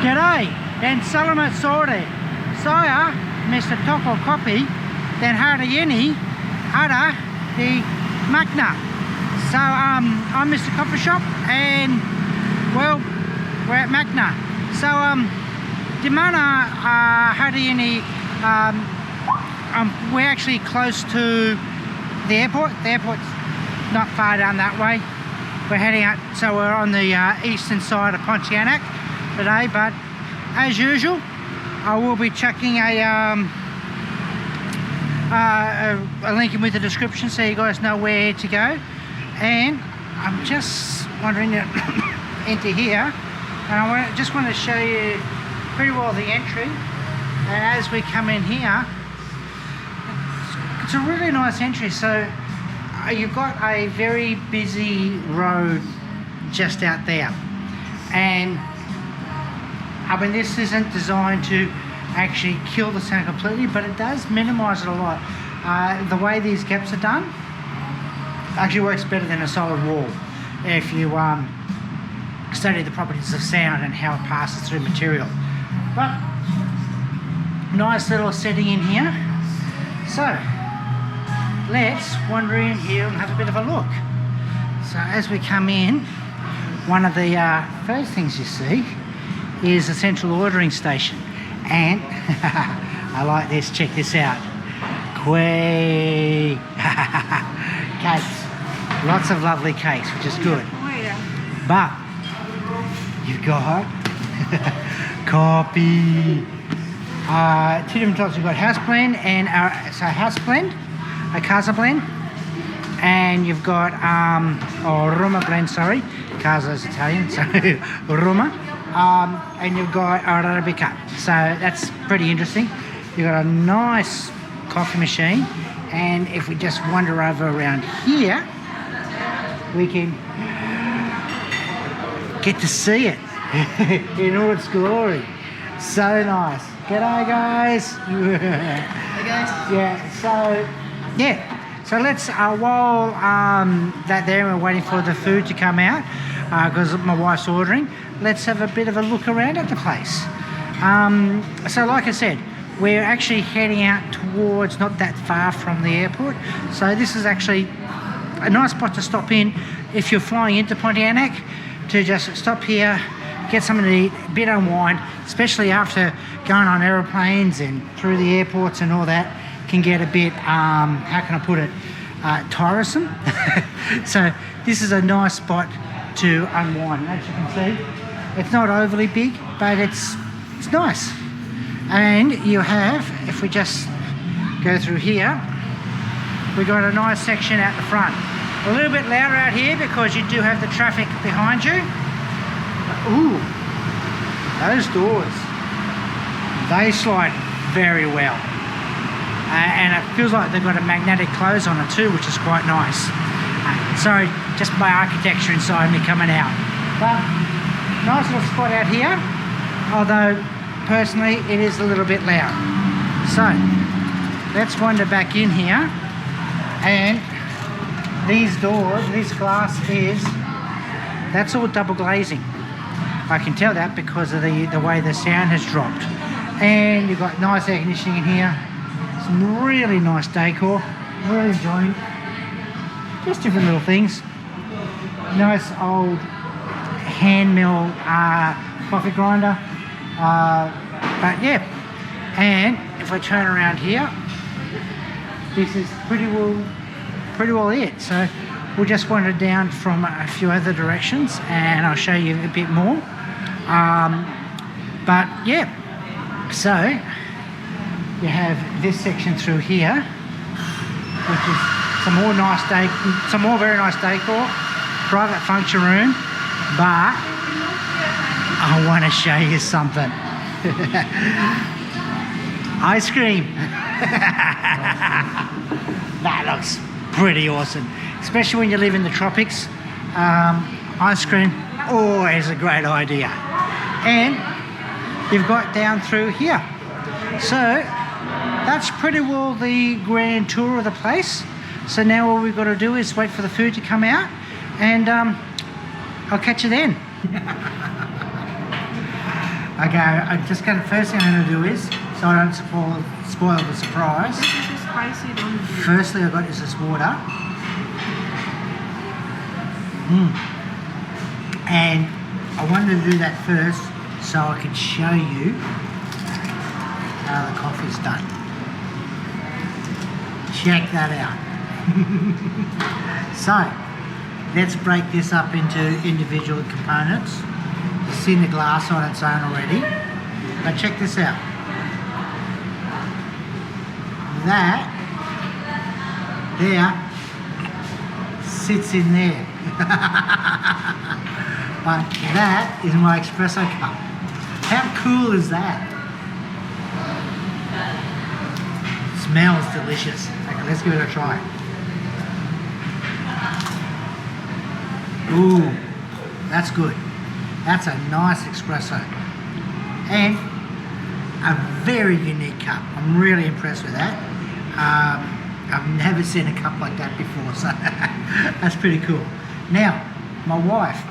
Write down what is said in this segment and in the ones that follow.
G'day, dan salamat sore. Saya Mr. Toko Kopi dan hari ini ada di MACNA. So I'm Mr. Coffee Shop and well, we're at MACNA. So di mana hari ini we're actually close to the airport. The airport's not far down that way. We're heading out, so we're on the eastern side of Pontianak today, but as usual I will be chucking a link in with the description so you guys know where to go. And I'm just wondering to enter here, and I just want to show you pretty well the entry. And as we come in here, it's a really nice entry. So you've got a very busy road just out there, and I mean, this isn't designed to actually kill the sound completely, but it does minimize it a lot. The way these gaps are done actually works better than a solid wall if you study the properties of sound and how it passes through material. But nice little setting in here. So let's wander in here and have a bit of a look. So as we come in, one of the first things you see is a central ordering station, and I like this, check this out. Cakes, lots of lovely cakes, which is good. But you've got coffee, two different types. You've got house blend and house blend, a casa blend, and you've got Roma blend, sorry, casa is Italian, so Roma. And you've got Arabica, so that's pretty interesting. You've got a nice coffee machine, and if we just wander over around here, we can get to see it in all its glory. So nice. G'day guys. Hey guys. So let's while that there we're waiting for the food to come out because my wife's ordering, let's have a bit of a look around at the place. So like I said, we're actually heading out towards not that far from the airport, so this is actually a nice spot to stop in if you're flying into Pontianak, to just stop here, get something to eat, a bit unwind, especially after going on aeroplanes and through the airports and all that can get a bit how can I put it, tiresome. So this is a nice spot to unwind. As you can see, it's not overly big, but it's nice. And you have, if we just go through here, we've got a nice section out the front. A little bit louder out here because you do have the traffic behind you. Ooh, those doors, they slide very well. And it feels like they've got a magnetic close on it too, which is quite nice. Sorry, just my architecture inside me coming out. But nice little spot out here, although personally it is a little bit loud. So let's wander back in here, and these doors, this glass that's all double glazing. I can tell that because of the way the sound has dropped. And you've got nice air conditioning in here, some really nice decor, really enjoying just different little things. Nice old hand mill coffee grinder, but yeah. And if I turn around here, this is pretty well it. So we'll just wander down from a few other directions and I'll show you a bit more. But yeah, so you have this section through here, which is some more very nice decor, private function room. But I want to show you something. Ice cream. That looks pretty awesome, especially when you live in the tropics. Ice cream always a great idea. And you've got down through here. So that's pretty well the grand tour of the place. So now all we've got to do is wait for the food to come out, and I'll catch you then. Okay, I'm just going to, first thing I'm going to do is, so I don't spoil the surprise. This is spicy, don't do. Firstly, I got is this water. And I wanted to do that first so I could show you how the coffee's done. Check that out. So, let's break this up into individual components. You've seen the glass on its own already. But check this out. That there sits in there. But that is my espresso cup. How cool is that? Smells delicious. Okay, let's give it a try. Ooh, that's good. That's a nice espresso. And a very unique cup. I'm really impressed with that. I've never seen a cup like that before, so that's pretty cool. Now, my wife,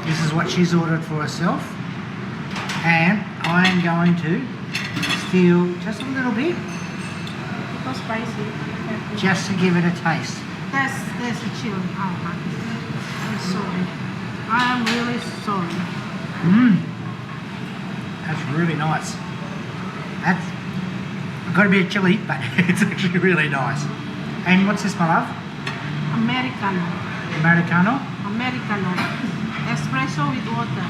this is what she's ordered for herself, and I am going to steal just a little bit, Because spicy. just to give it a taste. That's a chill. Oh, I'm sorry. I am really sorry. That's really nice. That's got a bit of chili, but it's actually really nice. And what's this, my love? Americano. Americano? Americano. Espresso with water.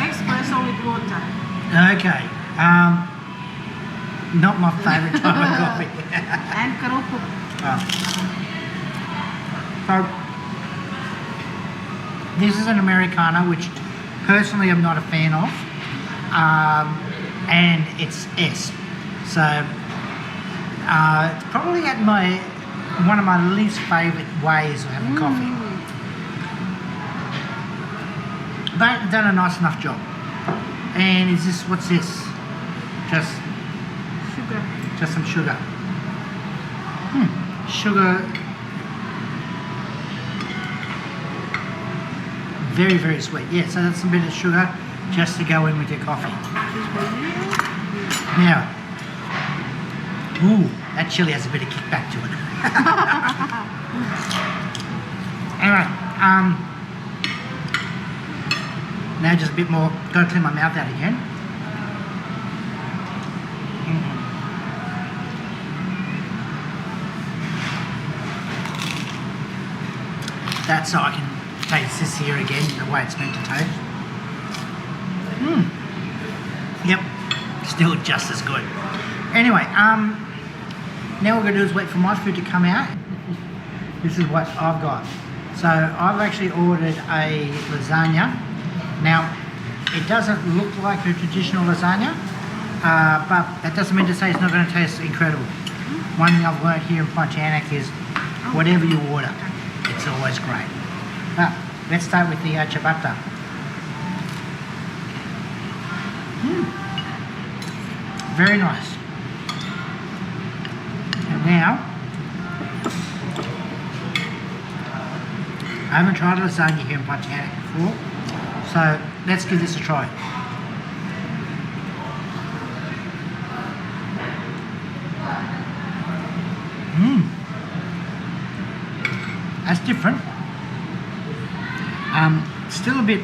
Espresso with water. Okay. Not my favourite type of coffee. And kerupuk. So, this is an Americano, which personally I'm not a fan of. And it's S. So, it's probably one of my least favourite ways of having coffee. But it's done a nice enough job. And what's this? Just Sugar. Just some sugar. Sugar. Very, very sweet. Yeah, so that's a bit of sugar just to go in with your coffee. Now, ooh, that chili has a bit of kickback to it. Anyway, now just a bit more. Got to clean my mouth out again. That's so I can taste this here again, the way it's meant to taste. Yep, still just as good. Anyway, now what we're going to do is wait for my food to come out. This is what I've got. So I've actually ordered a lasagna. Now, it doesn't look like a traditional lasagna, but that doesn't mean to say it's not going to taste incredible. One thing I've learned here in Pontianak is whatever you order, it's always great. But let's start with the ciabatta. Very nice. And now, I haven't tried a lasagna here in Pontianak before, so let's give this a try. That's different. Still a bit,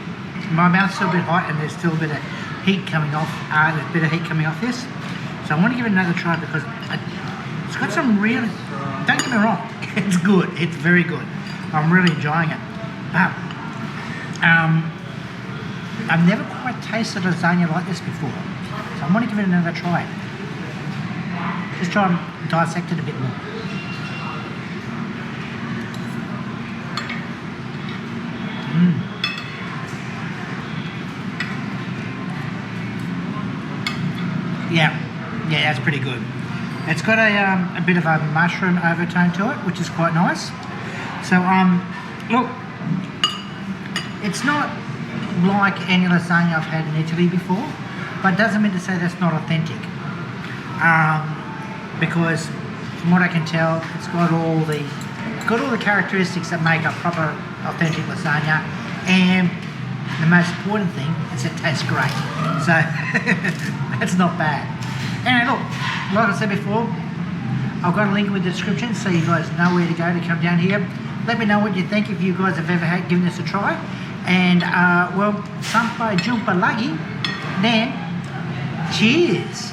my mouth's still a bit hot and there's still a bit of heat coming off, this. So I want to give it another try because it's got some really, don't get me wrong, it's good, it's very good. I'm really enjoying it. But I've never quite tasted a lasagna like this before. So I want to give it another try. Just try and dissect it a bit more. Yeah, that's pretty good. It's got a bit of a mushroom overtone to it, which is quite nice. So, look, it's not like any lasagna I've had in Italy before, but it doesn't mean to say that's not authentic. Because from what I can tell, it's got all the characteristics that make a proper authentic lasagna, and the most important thing is it tastes great. So that's not bad. And look, like I said before, I've got a link with the description so you guys know where to go to come down here. Let me know what you think if you guys have ever given this a try. And well, sampai jumpa lagi. Then, cheers.